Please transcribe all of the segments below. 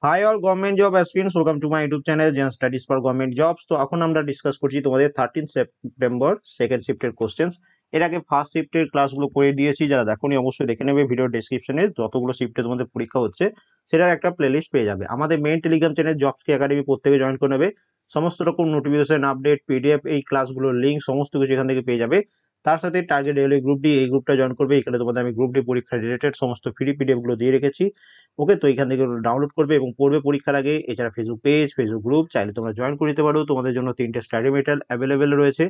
High all government job aspirants, welcome to my YouTube channel Zen studies for government jobs. তো এখন আমরা discuss করছি তোমাদের 13 September second শিফটের questions. এর আগে ফার্স্ট শিফটের ক্লাসগুলো করে দিয়েছি, যারা দেখোনি অবশ্যই দেখে নেবে। ভিডিও ডেসক্রিপশনে যতগুলো শিফটে তোমাদের পরীক্ষা হচ্ছে সেটার একটা প্লেলিস্ট পেয়ে যাবে। আমাদের মেইন টেলিগ্রাম চ্যানেল জবস কি একাডেমি প্রত্যেকে জয়েন করে নেবে। সমস্ত রকম নোটিফিকেশন, আপডেট, পিডিএফ, এই ক্লাসগুলোর লিঙ্ক সমস্ত কিছু এখান থেকে পেয়ে যাবে। তার সাথে টার্গেট রেলওয়ে গ্রুপ ডি, এই গ্রুপটা জয়েন করবে। এখানে তোমাদের আমি গ্রুপ ডি পরীক্ষা রিলেটেড সমস্ত ফ্রি পিডিএফ গুলো দিয়ে রেখেছি। ওকে, তো এখান থেকে ডাউনলোড করবে এবং পড়বে পরীক্ষার আগে। এছাড়া ফেসবুক পেজ, ফেসবুক গ্রুপ চাইলে তোমরা জয়েন করে নিতে পারো। তোমাদের জন্য 3টে স্টাডি মেটেরিয়াল অ্যাভেলেবেল রয়েছে: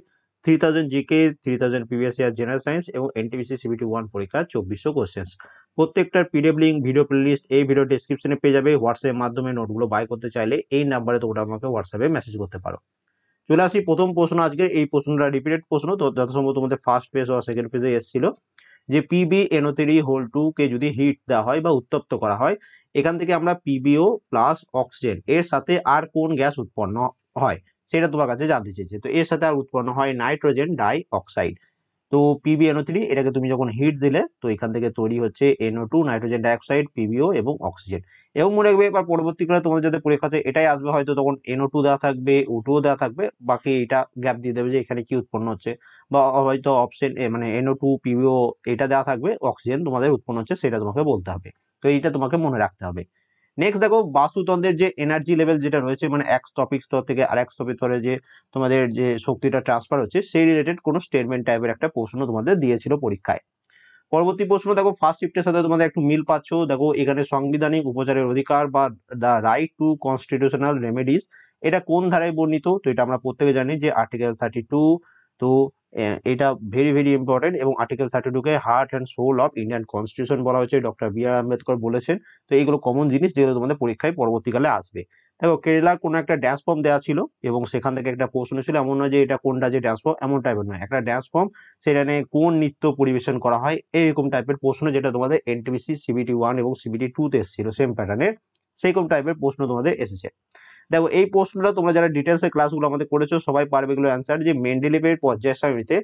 3000 GK, 3000 previous year general science এবং এনটিপিসি সিবিটি 1 পরীক্ষা 2400 কোশ্চেন্স। প্রত্যেকটার পিডিএফ লিঙ্ক, ভিডিও প্লেলিস্ট এই ভিডিও ডেসক্রিপশনে পেয়ে যাবে। হোয়াটসঅ্যাপের মাধ্যমে নোটগুলো বাই করতে চাইলে এই নাম্বারে তোমরা আমাকে হোয়াটসঅ্যাপে মেসেজ করতে পারো। চলে আসি প্রথম প্রশ্ন আজকে। এই প্রশ্নটা রিপিটেড প্রশ্ন, তো যথাসম্ভব তোমাদের ফার্স্ট পেজ বা সেকেন্ড পেজে এসেছিল যে PbNO3 হোল 2 কে যদি হিট দেওয়া হয় বা উত্তপ্ত করা হয়, এখান থেকে আমরা PbO প্লাস অক্সিজেন এর সাথে আর কোন গ্যাস উৎপন্ন হয় সেটা তোমার কাছে জানতে চেয়েছে। তো এর সাথে আর উৎপন্ন হয় নাইট্রোজেন ডাই অক্সাইড। তো PbNO3 এটাকে তুমি যখন হিট দিলে তো এখান থেকে তৈরি হচ্ছে NO2 নাইট্রোজেন ডাইঅক্সাইড, PbO এবং অক্সিজেন। এবং মনে রাখবে এবার পরবর্তীকালে তোমাদের যাতে পরীক্ষাতে এটাই আসবে, হয়তো তখন NO2 দেওয়া থাকবে, O2 দেওয়া থাকবে, বাকি এটা গ্যাপ দিয়ে দেবে যে এখানে কি উৎপন্ন হচ্ছে। বা হয়তো অপশন মানে NO2 PbO এটা দেওয়া থাকবে, অক্সিজেন তোমাদের উৎপন্ন হচ্ছে সেটা তোমাকে বলতে হবে। তো এইটা তোমাকে মনে রাখতে হবে। নেক্সট দেখো, বাস্তুতন্ত্রের যে এনার্জি লেভেল যেটা রয়েছে, মানে এক স্তপিক স্তর থেকে আরেক স্তরের স্তরে যে তোমাদের যে শক্তিটা ট্রান্সফার হচ্ছে সেই রিলেটেড কোন স্টেটমেন্ট টাইপের একটা প্রশ্ন তোমাদের দিয়েছিল পরীক্ষায়। পরবর্তী প্রশ্ন দেখো, ফার্স্ট শিফটের সাথে তোমাদের একটু মিল পাচ্ছ। দেখো এখানে সাংবিধানিক উপচারের অধিকার বা the right two constitutional remedies, এটা কোন ধারায় বর্ণিত? তো এটা আমরা প্রত্যেকে জানি যে আর্টিকেল 32। তো এটা ভেরি ভেরি ইম্পর্টেন্ট, এবং আর্টিকেল 32 কে heart and soul of Indian constitution বলা হয়েছে, ডক্টর বি.আর. আম্বেদকর বলেছেন। তো এইগুলো কমন জিনিস যেগুলো তোমাদের পরীক্ষায় পরবর্তীকালে আসবে। দেখো কেরালার কোনো একটা ড্যান্স ফর্ম দেওয়া ছিল এবং সেখান থেকে একটা প্রশ্ন ছিল, এমন নয় যে এটা কোনটা যে ড্যান্স ফর্ম এমন টাইপের নয়, একটা ড্যান্স ফর্ম সেখানে কোন নৃত্য পরিবেশন করা হয় এইরকম টাইপের প্রশ্ন, যেটা তোমাদের এনটিপিসি সিবিটি 1 এবং সিবিটি 2 তে এসেছিল সেম প্যাটার্নের, সেরকম টাইপের প্রশ্ন তোমাদের এসেছে। দেখো এই প্রশ্নটা তোমরা যারা ডিটেলস এর ক্লাসগুলো আমাদের করেছো সবাই পারবে এগুলো অ্যান্সার। যে মেন্ডেলিভের পর্যায় সারণীতে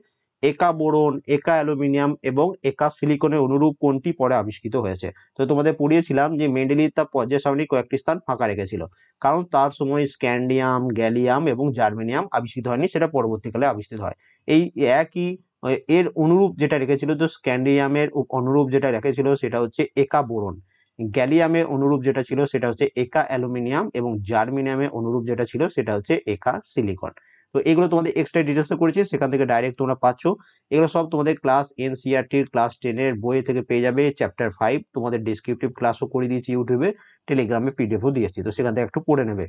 একা বোরন, একা অ্যালুমিনিয়াম এবং একা সিলিকনের অনুরূপ কোনটি পরে আবিষ্কৃত হয়েছে? তো তোমাদের পড়িয়েছিলাম যে মেন্ডেলিভ তার পর্যায় সারণী কয়েকটি স্থান ফাঁকা রেখেছিল, কারণ তার সময় স্ক্যান্ডিয়াম, গ্যালিয়াম এবং জার্মেনিয়াম আবিষ্কৃত হয়নি, সেটা পরবর্তীকালে আবিষ্কৃত হয়। এই একই এর অনুরূপ যেটা রেখেছিল, তো স্ক্যান্ডিয়ামের অনুরূপ যেটা রেখেছিল সেটা হচ্ছে একা বোরন, গ্যালিয়ামের অনুরূপ যেটা ছিল সেটা হচ্ছে একা অ্যালুমিনিয়াম এবং জার্মেনিয়ামের অনুরূপ যেটা ছিল সেটা হচ্ছে একা সিলিকন। তো এগুলো তোমাদের এক্সট্রা ডিটেলসে করেছি, সেখান থেকে ডাইরেক্ট তোমরা পাচ্ছ। এগুলো সব তোমাদের ক্লাস এনসিইআরটির ক্লাস 10-এর বই থেকে পেয়ে যাবে। চ্যাপ্টার 5 তোমাদের ডিসক্রিপটিভ ক্লাসও করে দিয়েছি ইউটিউবে, টেলিগ্রামে পিডিএফও দিয়েছি, তো সেখান থেকে একটু পড়ে নেবে।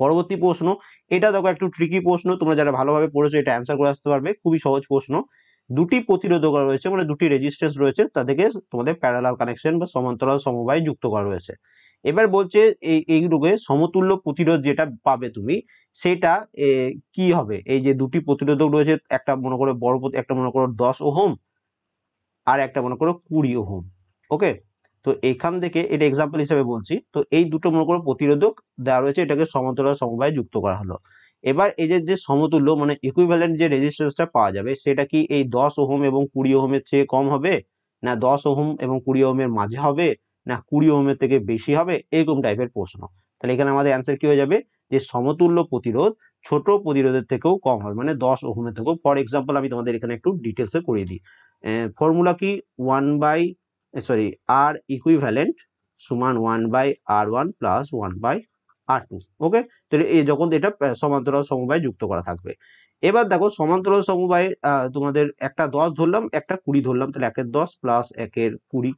পরবর্তী প্রশ্ন, এটা দেখো একটু ট্রিকি প্রশ্ন, তোমরা যারা ভালোভাবে পড়েছো এটা অ্যান্সার করে আসতে পারবে, খুবই সহজ প্রশ্ন। দুটি প্রতিরোধক রয়েছে, মানে দুটি রেজিস্ট্যান্স রয়েছে, তাদেরকে তোমাদের প্যারালাল কানেকশন বা সমান্তরাল সমবায় যুক্ত করা রয়েছে। এবার বলছে এই রোগে সমতুল্য প্রতিরোধ যেটা পাবে তুমি সেটা কি হবে? এই যে দুটি প্রতিরোধক রয়েছে, একটা মনে করো বড় একটা মনে করো 10 ওহম, আর একটা মনে করো 20 ওহম। ওকে, তো এখান থেকে এটা এক্সাম্পল হিসেবে বলছি। তো এই দুটো মনে করো প্রতিরোধক দেওয়া রয়েছে, এটাকে সমান্তরাল সমবায়ে যুক্ত করা হলো। এবার এই যে সমতুল্য মানে ইকুইভ্যালেন্ট যে রেজিস্ট্যান্সটা পাওয়া যাবে সেটা কি এই 10 ওহম এবং 20 ওহমের চেয়ে কম হবে, না 10 ওহম এবং 20 ওহমের মাঝে হবে, না 20 ওহমের থেকে বেশি হবে, এরকম টাইপের প্রশ্ন। তাহলে এখানে আমাদের অ্যান্সার কি হয়ে যাবে, যে সমতুল্য প্রতিরোধ ছোট প্রতিরোধের থেকেও কম হবে, মানে 10 ওহমের থেকেও। ফর এক্সাম্পল আমি তোমাদের এখানে একটু ডিটেলসে করিয়ে দিই। ফর্মুলা কি, আর ইকুইভ্যালেন্ট সমান 1/r1 প্লাস 1/r2। ওকে, তো এই যখন এটা সমান্তরাল সমবায়ে যুক্ত করা থাকবে। এবার দেখো সমান্তরাল সমবায়ে তোমাদের একটা 10 ধরলাম, একটা 20 ধরলাম, তাহলে 1-এর 10 প্লাস 1-এর 20।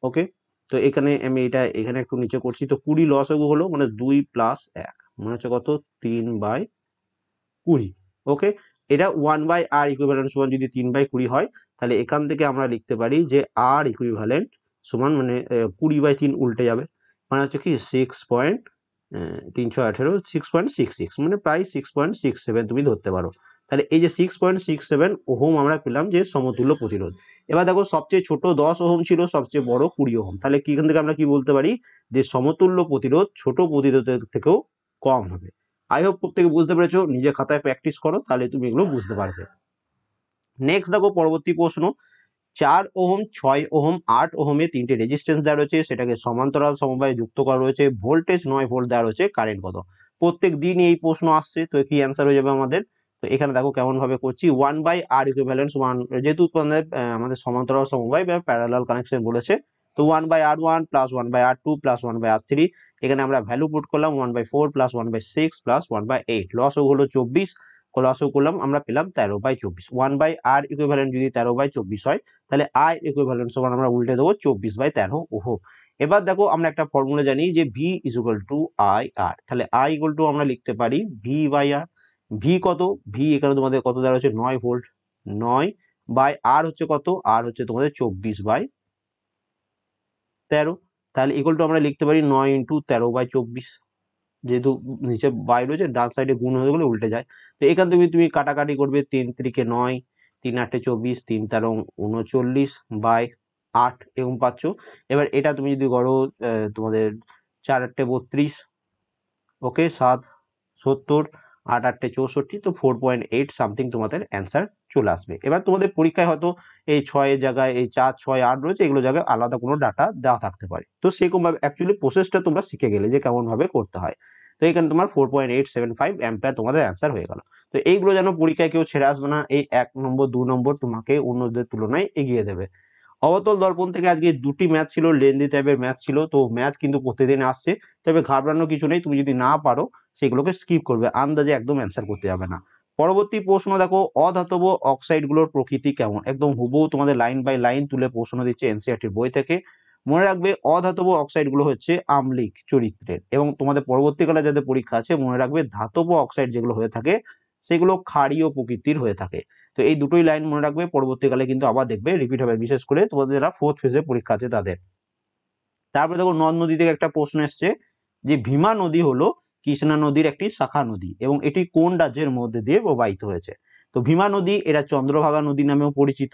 ওকে, তো এখানে আমি এটা এখানে একটু নিচে করছি, তো 20 লসাগু হলো মানে 2 প্লাস 1 মানে হচ্ছে কত, 3/20। ওকে, এটা 1/r ইকুইভ্যালেন্ট সমান যদি 3/20 হয়, তাহলে এখান থেকে আমরা লিখতে পারি যে আর ইকুইভ্যালেন্ট সমান মানে 20/3 উল্টে যাবে, মানে হচ্ছে কি 318 6.66, মানে প্রায় 6.67 তুমি ধরতে পারো। তাহলে এই যে 6.67 ওহম আমরা পেলাম যে সমতুল্য প্রতিরোধ। এবার দেখো সবচেয়ে ছোট 10 ওহম ছিল, সবচেয়ে বড় 20 ওহম, তাহলে কি এখান থেকে আমরা কি বলতে পারি, যে সমতুল্য প্রতিরোধ ছোট প্রতিরোধের থেকেও কম হবে। আই হোপ প্রত্যেকে বুঝতে পেরেছো, নিজে খাতায় প্র্যাকটিস করো তাহলে তুমি এগুলো বুঝতে পারবে। নেক্সট দেখো পরবর্তী প্রশ্ন, 4 ওহম, 6 ওহম, 8 ওহমে 3টে রেজিস্ট্যান্স দেওয়া রয়েছে, সেটাকে সমান্তরাল সমবায়ে যুক্ত করা রয়েছে, ভোল্টেজ 9 ভোল্ট দেওয়া রয়েছে, কারেন্ট কত? প্রত্যেক দিন এই প্রশ্ন আসছে, তো কি অ্যান্সার হয়ে যাবে আমাদের? তো এখানে দেখো কেমন ভাবে করছি, 1/r ইকুইভ্যালেন্ট সমান, যেহেতু আমাদের সমান্তরাল সমবায় বা প্যারালাল কানেকশন বলেছে, তো 1/r1 plus 1/r2 plus 1/r3, এখানে আমরা ভ্যালু পুট করলাম 1/4 প্লাস 1/6 প্লাস 1/8, লসও হলো 24, লসও করলাম আমরা পেলাম 13/24। 1/r ইকুইভ্যালেন্ট যদি 13/24 হয়, তাহলে আই ইকুইভ্যালেন্ট সমান আমরা উল্টে দেবো 24/13 ওহম। এবার দেখো আমরা একটা ফর্মুলা জানি যে V is equal to I R, তাহলে আই ইকুয়াল টু আমরা লিখতে পারি ভি বাই আর। ভি কত? ভি এখানে তোমাদের কত দেওয়া হচ্ছে 9 ভোল্ট, 9 বাই আর হচ্ছে কত? আর হচ্ছে তোমাদের 24/13, তাহলে ইকুয়াল টু আমরা লিখতে পারি 9 ইন্টু 13/24, যেহেতু নিচে বাই রয়েছে ডান সাইডে গুণ হয়ে গেলে উল্টে যায়, তো এখান থেকে তুমি কাটাকাটি করবে 3 3 9, 3 8 24, 3 13 39 বাই 8 এরকম পাচ্ছ। এবার এটা তুমি যদি করো তোমাদের 4 8 32, ওকে 7 70, 8 8 64, তো 4.8 সামথিং তোমাদের অ্যান্সার চলে আসবে। এবার তোমাদের পরীক্ষায় হয়তো এই 6 এর জায়গায় এই 4 6 8 রয়েছে, এগুলো জায়গায় আলাদা কোনো ডাটা দেওয়া থাকতে পারে, তো সেরকম ভাবে অ্যাকচুয়ালি প্রসেসটা তোমরা শিখে গেলে যে কেমন ভাবে করতে হয়। তো এখানে তোমার 4.875 অ্যাম্পিয়ার তোমাদের অ্যান্সার হয়ে গেল। তো এইগুলো যেন পরীক্ষায় কেউ ছেড়ে আসবে না, এই 1 নম্বর 2 নম্বর তোমাকে অন্যদের তুলনায় এগিয়ে দেবে। অবতল দর্পণ থেকে আজকে দুটি ম্যাথ ছিল, লেন্দি টাইপের ম্যাথ ছিল, তো ম্যাথ কিন্তু প্রতিদিন আসছে, তবে ঘাবড়ানোর কিছু নেই, তুমি যদি না পারো সেগুলোকে স্কিপ করবে, আন্দাজে একদম অ্যান্সার করতে যাবে না। পরবর্তী প্রশ্ন দেখো, অধাতব অক্সাইড গুলোর প্রকৃতি কেমন, একদম হুবহু তোমাদের লাইন বাই লাইন তুলে প্রশ্ন দিচ্ছে এনসিইআরটির বই থেকে। মনে রাখবে অধাতব অক্সাইড গুলো হচ্ছে আম্লিক চরিত্রের, এবং তোমাদের পরবর্তীকালে যাদের পরীক্ষা আছে মনে রাখবে ধাতব অক্সাইড যেগুলো হয়ে থাকে সেগুলো ক্ষারীয় প্রকৃতির হয়ে থাকে। তো এই দুটোই লাইন মনে রাখবে, পরবর্তীকালে কিন্তু আবার দেখবে রিপিট হবে, বিশেষ করে তোমাদের যারা 4th ফেজে পরীক্ষা আছে তাদের। তারপরে দেখো নদ নদী থেকে একটা প্রশ্ন এসছে যে ভীমা নদী হলো কৃষ্ণা নদীর একটি শাখা নদী এবং এটি কোন রাজ্যের মধ্যে দিয়ে প্রবাহিত হয়েছে? তো ভীমা নদী এটা চন্দ্রভাগা নদী নামেও পরিচিত,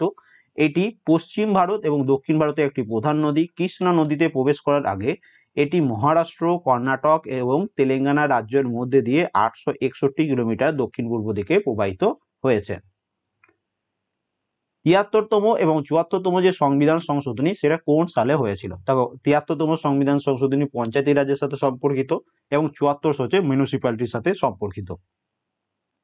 এটি পশ্চিম ভারত এবং দক্ষিণ ভারতের একটি প্রধান নদী। কৃষ্ণা নদীতে প্রবেশ করার আগে এটি মহারাষ্ট্র, কর্ণাটক এবং তেলেঙ্গানা রাজ্যের মধ্যে দিয়ে 861 কিলোমিটার দক্ষিণ পূর্ব দিকে প্রবাহিত হয়েছে। 73তম এবং 74তম যে সংবিধান সংশোধনী সেটা কোন সালে হয়েছিল? দেখো 73তম সংবিধান সংশোধনী পঞ্চায়েতি রাজের সাথে সম্পর্কিত এবং 74 হচ্ছে মিউনিসিপ্যালিটির সাথে সম্পর্কিত।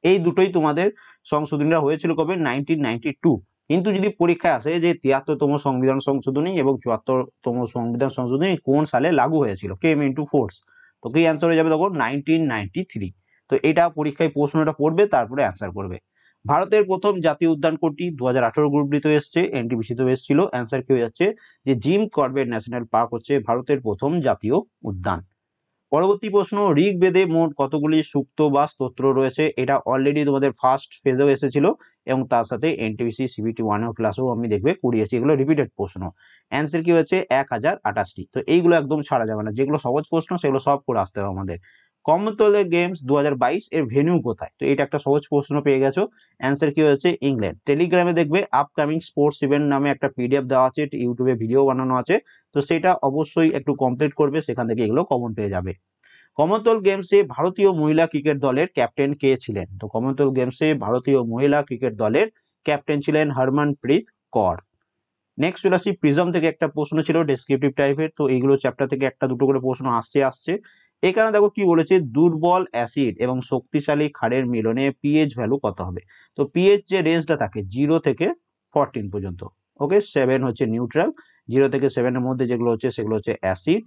এই দুটোই তোমাদের সংশোধনীরা হয়েছিল কবে? 1992। কিন্তু যদি পরীক্ষায় আসে যে 73তম সংবিধান সংশোধনী এবং 74তম সংবিধান সংশোধনী কোন সালে লাগু হয়েছিল, কেম ইনটু ফোর্স, তো কি অ্যান্সার হয়ে যাবে দেখো 1993। তো এটা পরীক্ষায় প্রশ্নটা পড়বে, তারপরে অ্যান্সার করবে। ভারতের প্রথম জাতীয় উদ্যান কোনটি? 2018 গ্রুপ ডিতে এসছে, এনটিপিসিতেও এসেছিল, অ্যান্সার কি হয়ে যাচ্ছে যে জিম কর্বেট ন্যাশনাল পার্ক হচ্ছে ভারতের প্রথম জাতীয় উদ্যান। পরবর্তী প্রশ্ন, ঋগ্বেদে মোট কতগুলি সূক্ত বা স্তোত্র রয়েছে? এটা অলরেডি তোমাদের ফার্স্ট ফেজেও এসেছিল এবং তার সাথে এনটিপিসি সিবিটি 1 ক্লাসেও আমি দেখবে করিয়েছি, এগুলো রিপিটেড প্রশ্ন। অ্যান্সার কি হচ্ছে 1028টি। তো এইগুলো একদম ছাড়া যাবে না, যেগুলো সহজ প্রশ্ন সেগুলো সব করে আসতে হবে আমাদের। কমনওয়েলথ গেমস 2022 এর ভেন্যু কোথায়? তো এটা একটা সহজ প্রশ্ন পেয়ে গেছো, অ্যান্সার কি হচ্ছে ইংল্যান্ড। টেলিগ্রামে দেখবে আপকামিং স্পোর্টস ইভেন্ট নামে একটা পিডিএফ দেওয়া আছে, ইউটিউবে ভিডিও বানানো আছে, তো সেটা অবশ্যই একটু কমপ্লিট করবে, সেখান থেকে এগুলো কমন পেয়ে যাবে। কমনওয়েলথ গেমসে ভারতীয় মহিলা ক্রিকেট দলের ক্যাপ্টেন কে ছিলেন? তো কমনওয়েলথ গেমসে ভারতীয় মহিলা ক্রিকেট দলের ক্যাপ্টেন ছিলেন হরমনপ্রীত কৌর। নেক্সট চলে আসি, প্রিজম থেকে একটা প্রশ্ন ছিল ডেসক্রিপটিভ টাইপের, তো এইগুলো চ্যাপ্টার থেকে একটা দুটো করে প্রশ্ন আসছে। এখানে দেখো কি বলেছে, দুর্বল অ্যাসিড এবং শক্তিশালী ক্ষারের মিলনে পিএইচ ভ্যালু কত হবে? তো পিএইচ যে রেঞ্জটা থাকে 0 থেকে 14 পর্যন্ত, ওকে 7 হচ্ছে নিউট্রাল, 0 থেকে 7 এর মধ্যে যেগুলো হচ্ছে সেগুলো হচ্ছে অ্যাসিড,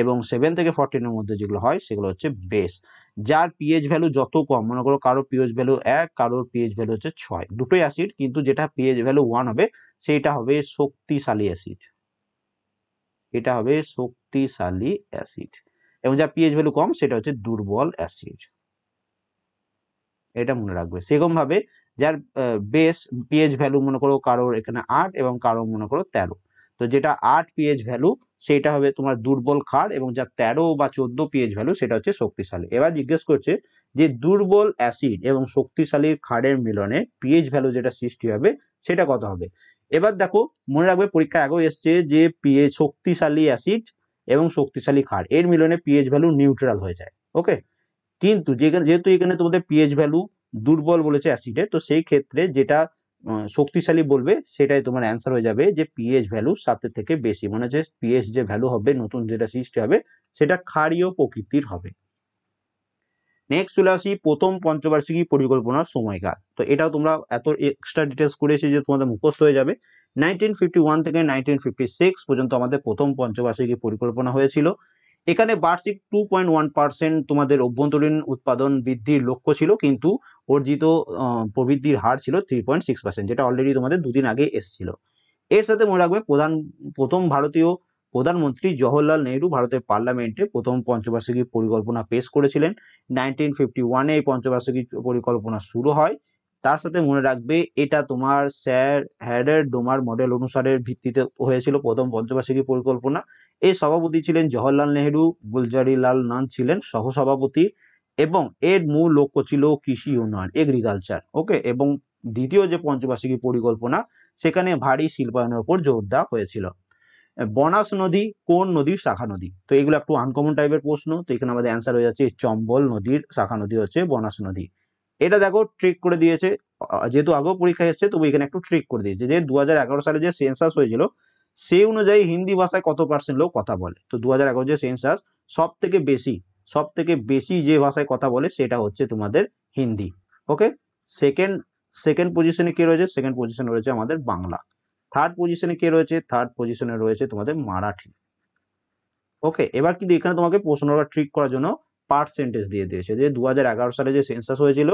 এবং 7 থেকে 14 এর মধ্যে যেগুলো হয় সেগুলো হচ্ছে বেস। যার পিএইচ ভ্যালু যত কম, মনে করো কারো পিএইচ ভ্যালু 1, কারোর পিএইচ ভ্যালু হচ্ছে 6, দুটোই অ্যাসিড, কিন্তু যেটা পিএইচ ভ্যালু 1 হবে সেটা হবে শক্তিশালী অ্যাসিড, এটা হবে শক্তিশালী অ্যাসিড, এবং যার পিএইচ ভ্যালু কম সেটা হচ্ছে দুর্বল অ্যাসিড, এটা মনে রাখবে। সেরকম ভাবে যার বেস পিএইচ ভ্যালু মনে করো কারোর এখানে 8 এবং কারোর মনে করো 13, তো যেটা 8 পিএইচ ভ্যালু সেটা হবে তোমার দুর্বল ক্ষার, এবং যার 13 বা 14 পিএইচ ভ্যালু সেটা হচ্ছে শক্তিশালী। এবার জিজ্ঞেস করছে যে দুর্বল অ্যাসিড এবং শক্তিশালী ক্ষারের মিলনে পিএইচ ভ্যালু যেটা সৃষ্টি হবে সেটা কত হবে? এবার দেখো মনে রাখবে পরীক্ষা আগেও এসছে যে পিএইচ শক্তিশালী অ্যাসিড এবং শক্তিশালী ক্ষার এর মিলনে পিএইচ ভ্যালু নিউট্রাল হয়ে যায়, ওকে। কিন্তু যেহেতু এখানে তোমাদের পিএইচ ভ্যালু দুর্বল বলেছে অ্যাসিডের, তো সেই ক্ষেত্রে যেটা শক্তিশালী বলবে সেটাই তোমার অ্যান্সার হয়ে যাবে যে পিএইচ ভ্যালু 7 থেকে বেশি, মানে যে পিএইচ যে ভ্যালু হবে নতুন যেটা সৃষ্টি হবে সেটা ক্ষারীয় প্রকৃতির হবে। নেক্সট চলে আসি প্রথম পঞ্চবার্ষিকী পরিকল্পনার সময়কাল। তো এটাও তোমরা এত এক্সট্রা ডিটেলস করেছি যে তোমাদের মুখস্থ হয়ে যাবে। 1951 থেকে 1956 পর্যন্ত আমাদের প্রথম পঞ্চবার্ষিকী পরিকল্পনা হয়েছিল। এখানে বার্ষিক 2.1% তোমাদের অভ্যন্তরীণ উৎপাদন বৃদ্ধির লক্ষ্য ছিল, কিন্তু অর্জিত প্রবৃদ্ধির হার ছিল 3.6%, যেটা অলরেডি তোমাদের দুদিন আগে এসেছিল। এর সাথে মনে রাখবে প্রথম ভারতীয় প্রধানমন্ত্রী জওহরলাল নেহরু ভারতের পার্লামেন্টে প্রথম পঞ্চবার্ষিকী পরিকল্পনা পেশ করেছিলেন। 1951 এই পঞ্চবার্ষিকী পরিকল্পনা শুরু হয়। তার সাথে মনে রাখবে এটা তোমার স্যার হ্যাডার ডোমার মডেল অনুসারে ভিত্তিতে হয়েছিল প্রথম পঞ্চবার্ষিকী পরিকল্পনা। এই সভাপতি ছিলেন জওহরলাল নেহরু, গুলজারিলাল নন্দ ছিলেন সহসভাপতি, এবং এর মূল লক্ষ্য ছিল কৃষি উন্নয়ন, এগ্রিকালচার। ওকে, এবং দ্বিতীয় যে পঞ্চবার্ষিকী পরিকল্পনা সেখানে ভারী শিল্পায়নের উপর জোর দেওয়া হয়েছিল। বনাস নদী কোন নদীর শাখা নদী? তো এগুলো একটু আনকমন টাইপের প্রশ্ন। তো এখানে আমাদের অ্যান্সার হয়ে যাচ্ছে চম্বল নদীর শাখা নদী হচ্ছে বনাস নদী। এটা দেখো ট্রিক করে দিয়েছে, যেহেতু আগেও পরীক্ষা এসছে তবু এখানে একটু ট্রিক করে দিয়েছে যে 2011 সালে যে সেন্সাস হয়েছিল সেই অনুযায়ী হিন্দি ভাষায় কত পার্সেন্ট লোক কথা বলে। তো 2011 যে সেন্সাস সব থেকে বেশি যে ভাষায় কথা বলে সেটা হচ্ছে তোমাদের হিন্দি। ওকে, সেকেন্ড সেকেন্ড পজিশনে কে রয়েছে? সেকেন্ড পজিশনে রয়েছে আমাদের বাংলা। থার্ড পজিশনে কে রয়েছে? থার্ড পজিশনে রয়েছে তোমাদের মারাঠি। ওকে, এবার কিন্তু এখানে তোমাকে প্রশ্নটা ট্রিক করার জন্য পার্সেন্টেজ দিয়ে দিয়েছে যে 2011 সালে যে সেন্সাস হয়েছিল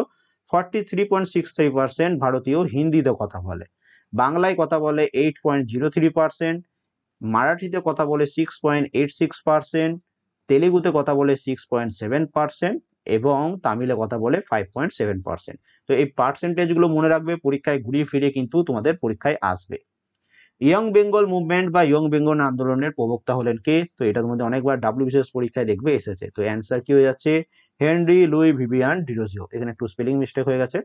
43.63% ভারতীয় হিন্দিতে কথা বলে, বাংলায় কথা বলে 8.03%, মারাঠিতে কথা বলে 6.86%, তেলেগুতে কথা বলে 6.7% এবং তামিলে কথা বলে 5.7%। তো এই পার্সেন্টেজগুলো মনে রাখবে, পরীক্ষায় ঘুরিয়ে ফিরে কিন্তু তোমাদের পরীক্ষায় আসবে। ইয়ং বেঙ্গল মুভমেন্ট বা ইয়ং বেঙ্গল আন্দোলনের প্রবক্তা হলেন কে? তো এটা তোমাদের অনেকবার বিশেষ পরীক্ষায় দেখবে এসেছে। তো অ্যান্সার কি হয়ে যাচ্ছে? Henry Louis Vivian Derozio. এখানে একটু স্পেলিং মিস্টেক হয়ে গেছে।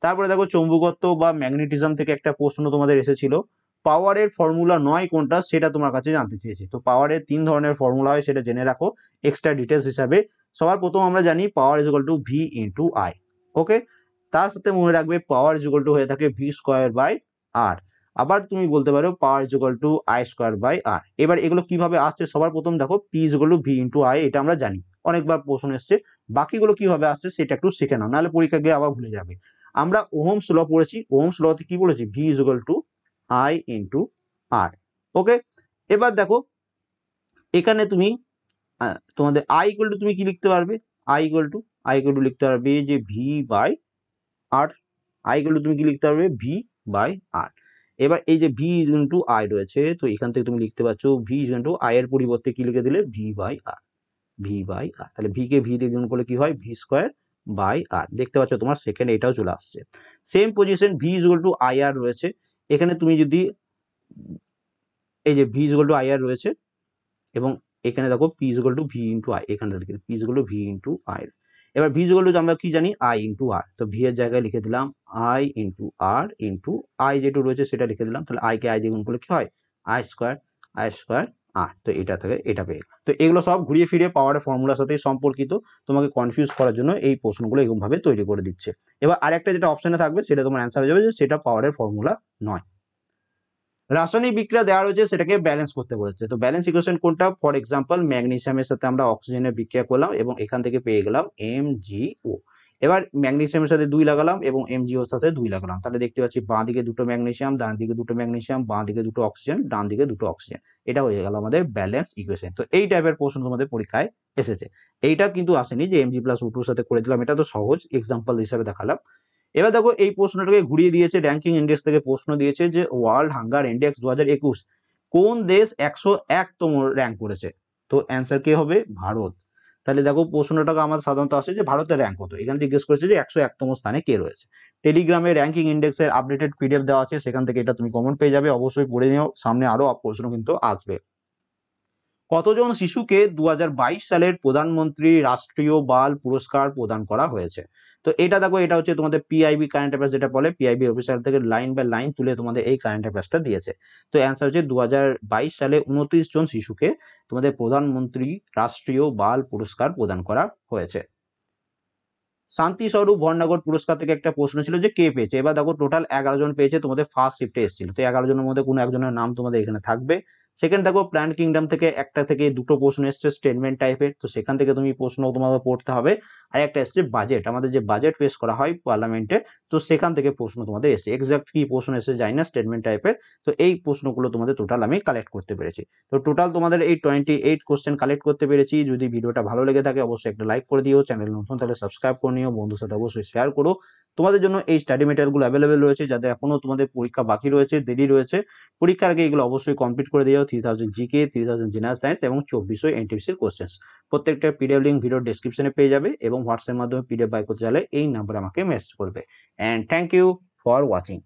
তারপরে দেখো চৌম্বকত্ব বা ম্যাগনেটিজম থেকে একটা প্রশ্ন তোমাদের এসেছিল, পাওয়ারের ফর্মুলা 9 কোনটা সেটা তোমার কাছে জানতে চেয়েছি। তো পাওয়ারের 3 ধরনের ফর্মুলা হয়, সেটা জেনে রাখো এক্সট্রা ডিটেলস হিসাবে। সবার প্রথম আমরা জানি power is equal to V into I. Okay, তার সাথে মনে রাখবে পাওয়ার ইজ ইকুয়াল টু হয়ে থাকে ভি স্কোয়ার বাই আর। আবার তুমি বলতে পারো power is equal to I square by R. এবার এগুলো কিভাবে আসছে? সবার প্রথম দেখো P is equal to V into I, এটা আমরা জানি, অনেকবার প্রশ্ন এসছে। বাকিগুলো কিভাবে আসছে সেটা একটু শিখে নাও, নাহলে পরীক্ষা গিয়ে আবার ভুলে যাবে। আমরা ওহমস ল পড়েছি, ওহমস লতে কি বলেছি? V is equal to I into R. Okay, এবার দেখো এখানে তুমি তোমাদের আই ইকুয়াল টু তুমি কি লিখতে পারবে? আই ইকুয়াল টু লিখতে পারবে যে V by R. I equal to তুমি কি লিখতে পারবে? V by R. এবার এই যে ভি ইন্টু আই রয়েছে, তো এখান থেকে তুমি লিখতে পারছো ভি ইন্টু আই এর পরিবর্তে কি লিখে দিলে? V by R. V by R, তাহলে ভি কে ভি দিয়ে গুণ করলে কি হয়? V square by R. দেখতে পাচ্ছ তোমার সেকেন্ড এটাও চলে আসছে। Same position V is equal to I R রয়েছে, এখানে তুমি যদি এই যে V is equal to I R রয়েছে এবং এখানে দেখো P is equal to V into I, এখানে দেখো P is equal to V into I. এবার ভি ইজ ইকুয়াল টু আমরা কি জানি? I into R. তো ভি এর জায়গায় লিখে দিলাম I into R into I যেটু রয়েছে সেটা লিখে দিলাম। তাহলে আই কে আই দিয়ে গুণ করলে কি হয়? আই স্কোয়ার আর। তো এটা থেকে এটা পেয়ে গেলাম। তো এগুলো সব ঘুরিয়ে ফিরে পাওয়ারের ফর্মুলার সাথে সম্পর্কিত, তোমাকে কনফিউজ করার জন্য এই প্রশ্নগুলো এরকম ভাবে তৈরি করে দিচ্ছে। এবার আরেকটা যেটা অপশনে থাকবে সেটা তোমার অ্যান্সার হয়ে যাবে যে সেটা পাওয়ারের ফর্মুলা নয়। রাসায়নিক বিক্রিয়া দেওয়া রয়েছে, সেটাকে ব্যালেন্স করতে বলেছে। তো ব্যালেন্স ইকুয়েশন কোনটা? ফর এক্সাম্পল ম্যাগনেসিয়ামের সাথে আমরা অক্সিজেনের বিক্রিয়া করলাম এবং এখান থেকে পেয়ে গেলাম MgO। এবার ম্যাগনেসিয়ামের সাথে 2 লাগালাম এবং MgO সাথে 2 লাগালাম, তাহলে দেখতে পাচ্ছি বাঁ দিকে দুটো ম্যাগনেসিয়াম, ডান দিকে দুটো ম্যাগনেসিয়াম, বাঁ দিকে দুটো অক্সিজেন, ডান দিকে দুটো অক্সিজেন। এটা হয়ে গেল আমাদের ব্যালেন্স ইকুয়েশন। তো এই টাইপের প্রশ্ন তোমাদের পরীক্ষায় এসেছে। এইটা কিন্তু আসেনি যে Mg+O2 সাথে করে দিলাম, এটা তো সহজ এক্সাম্পল হিসাবে দেখালাম। এবার দেখো এই প্রশ্নটাকে ঘুরিয়ে দিয়েছে, র্যাঙ্কিং ইন্ডেক্স থেকে প্রশ্ন দিয়েছে যে ওয়ার্ল্ড হাঙ্গার ইন্ডেক্স 2021 কোন দেশ 101তম র্যাঙ্ক করেছে? তো অ্যান্সার কি হবে? ভারত। তাহলে দেখো প্রশ্নটাকে আমাদের সাধারণত আসে যে ভারতের র্যাঙ্ক কত, এখানে জিজ্ঞেস করেছে যে 101তম স্থানে কে রয়েছে। টেলিগ্রামে র্যাঙ্কিং ইন্ডেক্সের আপডেটেড PDF দেওয়া আছে, সেখান থেকে এটা তুমি কমন পেয়ে যাবে, অবশ্যই পড়ে নিও, সামনে আরো প্রশ্ন কিন্তু আসবে। কতজন শিশুকে 2022 সালের প্রধানমন্ত্রী রাষ্ট্রীয় বাল পুরস্কার প্রদান করা হয়েছে? তো এটা দেখো, এটা হচ্ছে তোমাদের পিআইবি কারেন্ট অ্যাফেয়ার্স, যেটা বলে পিআইবি অফিসার থেকে লাইন বাই লাইন তুলে তোমাদের এই কারেন্ট অ্যাফেয়ার্সটা দিয়েছে। তো অ্যান্সার হচ্ছে 2022 সালে 29 জন শিশুকে তোমাদের প্রধানমন্ত্রী রাষ্ট্রীয় বাল পুরস্কার প্রদান করা হয়েছে। শান্তি স্বরূপ ভট্টনগর পুরস্কার থেকে একটা প্রশ্ন ছিল যে কে পেয়েছে। এবার দেখো টোটাল 11 জন পেয়েছে, তোমাদের ফার্স্ট শিফটে এসেছিল। তো 11 জনের মধ্যে কোনো একজনের নাম তোমাদের এখানে থাকবে। সেকেন্ড দেখো প্ল্যান্ট কিংডম থেকে একটা থেকে দুটো প্রশ্ন এসছে স্টেটমেন্ট টাইপের, তো সেখান থেকে তুমি প্রশ্ন তোমাদের পড়তে হবে। আর একটা এসছে বাজেট, আমাদের যে বাজেট পেশ করা হয় পার্লামেন্টে, তো সেখান থেকে প্রশ্ন তোমাদের এসছে। এক্সাক্ট কি প্রশ্ন এসে যায় না, স্টেটমেন্ট টাইপের। তো এই প্রশ্নগুলো তোমাদের টোটাল আমি কালেক্ট করতে পেরেছি। তো টোটাল তোমাদের এই 28 কোশ্চেন কালেক্ট করতে পেরেছি। যদি ভিডিওটা ভালো লেগে থাকে অবশ্যই একটা লাইক করে দিও, চ্যানেল নতুন তাহলে সাবস্ক্রাইব করে নিও, বন্ধুর সাথে অবশ্যই শেয়ার করো। তোমাদের জন্য এই স্টাডি মেটেরিয়ালগুলো অ্যাভেলেবেল রয়েছে, যাদের এখনো তোমাদের পরীক্ষা বাকি রয়েছে, দেরি রয়েছে, পরীক্ষার আগে এগুলো অবশ্যই কমপ্লিট করে দিও। 3000 জিকে, 3000 জেনারেল সায়েন্স এবং 2400 এনটিপিসির কোশ্চেন্স। প্রত্যেকটা পিডিএফ লিঙ্ক ভিডিও ডেসক্রিপশনে পেয়ে যাবে, এবং হোয়াটসঅ্যাপের মাধ্যমে পিডিএফ বাই করতে চাইলে এই নাম্বারে আমাকে মেসেজ করবে। And thank you for watching.